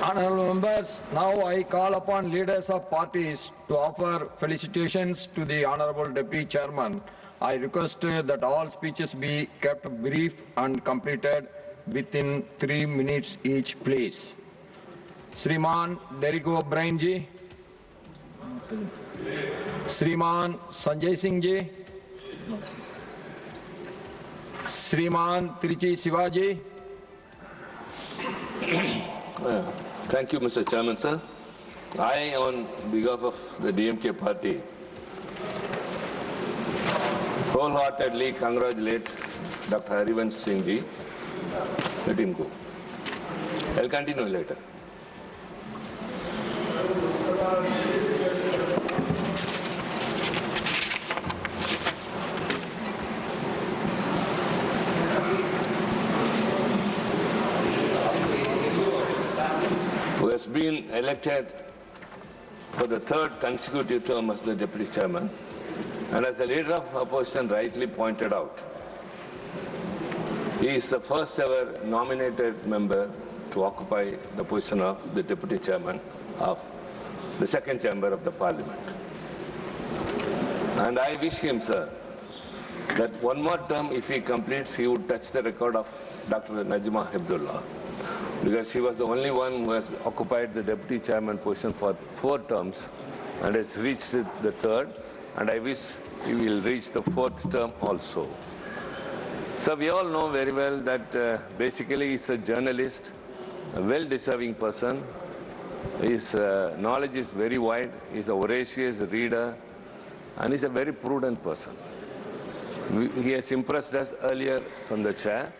Honourable members, now I call upon leaders of parties to offer felicitations to the Honourable Deputy Chairman. I request that all speeches be kept brief and completed within 3 minutes each, please. Shriman Derrick O'Brien ji, Shriman Sanjay Singh ji, Shriman Trichy Shivaji. Thank you, Mr. Chairman, sir. I, on behalf of the DMK party, wholeheartedly congratulate Dr. Harivansh Singh ji. Let him go. I'll continue later. Who has been elected for the third consecutive term as the Deputy Chairman, and as the Leader of Opposition rightly pointed out, he is the first ever nominated member to occupy the position of the Deputy Chairman of the second chamber of the Parliament. And I wish him, sir, that one more term, if he completes, he would touch the record of Dr. Najma Hebdullah, because she was the only one who has occupied the Deputy Chairman position for 4 terms and has reached the third, and I wish he will reach the 4th term also. So we all know very well that basically he's a journalist, a well-deserving person. His knowledge is very wide, he's a voracious reader, and he's a very prudent person. He has impressed us earlier from the chair.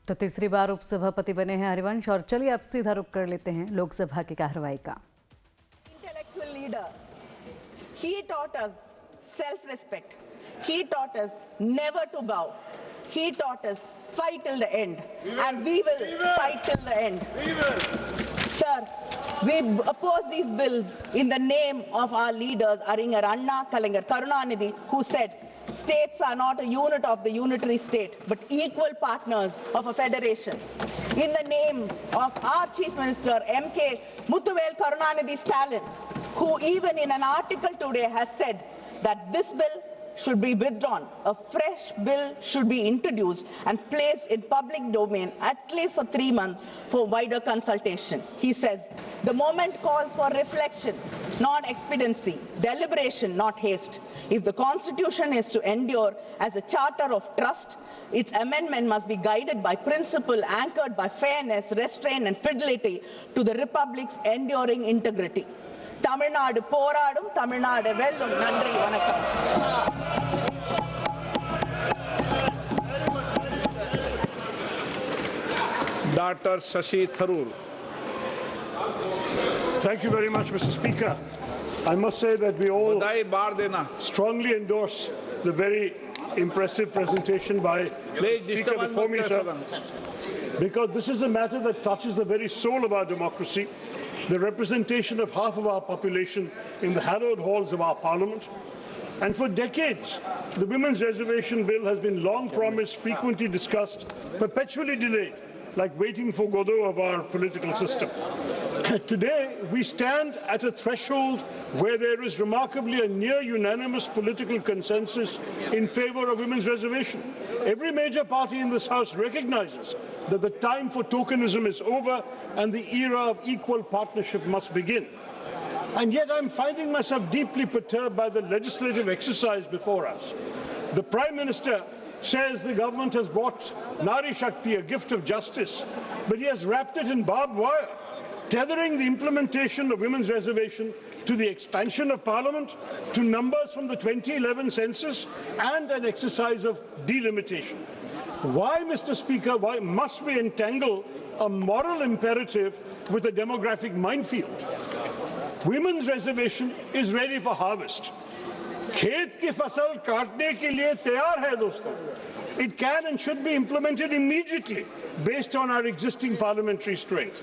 तो तीसरी बार उपसभापति बने हैं हरिवंश, और चलिए अब सीधा रुख कर लेते हैं लोकसभा की कार्रवाई का। Intellectual leader, he taught us self-respect. He taught us never to bow. He taught us fight till the end, and we will fight till the end. Sir, we oppose these bills in the name of our leaders, Aringer Anna, Kalangar Karunanidhi, who said, states are not a unit of the unitary state, but equal partners of a federation. In the name of our Chief Minister, M.K. Muthuvel Karunanidhi Stalin, who even in an article today has said that this bill should be withdrawn, a fresh bill should be introduced and placed in public domain at least for 3 months for wider consultation. He says, the moment calls for reflection, not expediency, deliberation, not haste. If the Constitution is to endure as a charter of trust, its amendment must be guided by principle anchored by fairness, restraint and fidelity to the Republic's enduring integrity. Tamil Nadu போராடும், Tamil Nadu வெல்லும். நன்றி, வணக்கம். Dr. Shashi Tharoor. Thank you very much, Mr. Speaker. I must say that we all strongly endorse the very impressive presentation by the Speaker before me, sir, because this is a matter that touches the very soul of our democracy, the representation of half of our population in the hallowed halls of our Parliament. And for decades, the Women's Reservation Bill has been long promised, frequently discussed, perpetually delayed, like waiting for Godot of our political system. Today, we stand at a threshold where there is remarkably a near unanimous political consensus in favor of women's reservation. Every major party in this House recognizes that the time for tokenism is over and the era of equal partnership must begin. And yet I'm finding myself deeply perturbed by the legislative exercise before us. The Prime Minister says the government has brought Nari Shakti, a gift of justice, but he has wrapped it in barbed wire, tethering the implementation of women's reservation to the expansion of Parliament, to numbers from the 2011 census, and an exercise of delimitation. Why, Mr. Speaker, why must we entangle a moral imperative with a demographic minefield? Women's reservation is ready for harvest. खेत की फसल काटने के लिए तैयार है दोस्तों. It can and should be implemented immediately based on our existing parliamentary strength.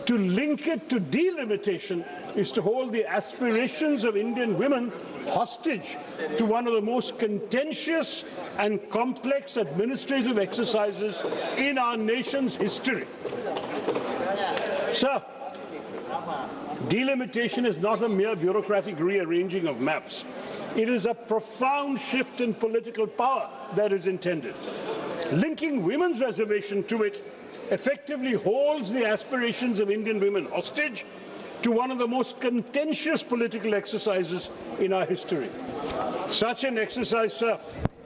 To link it to delimitation is to hold the aspirations of Indian women hostage to one of the most contentious and complex administrative exercises in our nation's history. Sir, delimitation is not a mere bureaucratic rearranging of maps. It is a profound shift in political power that is intended. Linking women's reservation to it effectively holds the aspirations of Indian women hostage to one of the most contentious political exercises in our history. Such an exercise, sir,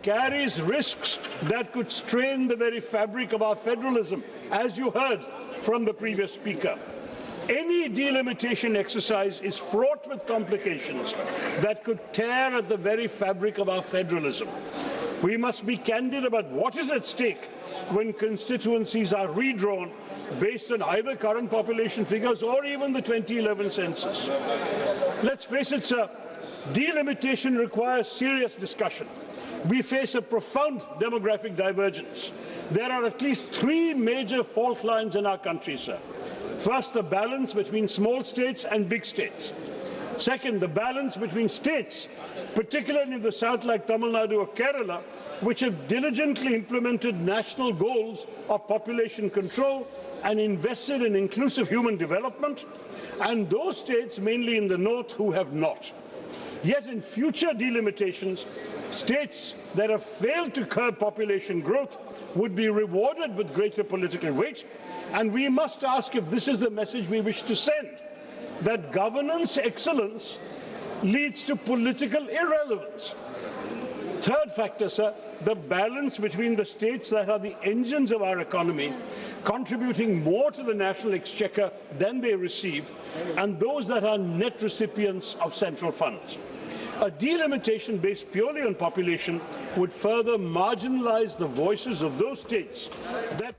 carries risks that could strain the very fabric of our federalism, as you heard from the previous speaker. Any delimitation exercise is fraught with complications that could tear at the very fabric of our federalism. We must be candid about what is at stake when constituencies are redrawn based on either current population figures or even the 2011 census. Let's face it, sir, delimitation requires serious discussion. We face a profound demographic divergence. There are at least 3 major fault lines in our country, sir. First, the balance between small states and big states. Second, the balance between states, particularly in the south like Tamil Nadu or Kerala, which have diligently implemented national goals of population control and invested in inclusive human development, and those states, mainly in the north, who have not. Yet in future delimitations, states that have failed to curb population growth would be rewarded with greater political weight, and we must ask if this is the message we wish to send, that governance excellence leads to political irrelevance. Third factor, sir, the balance between the states that are the engines of our economy, contributing more to the national exchequer than they receive, and those that are net recipients of central funds. A delimitation based purely on population would further marginalize the voices of those states that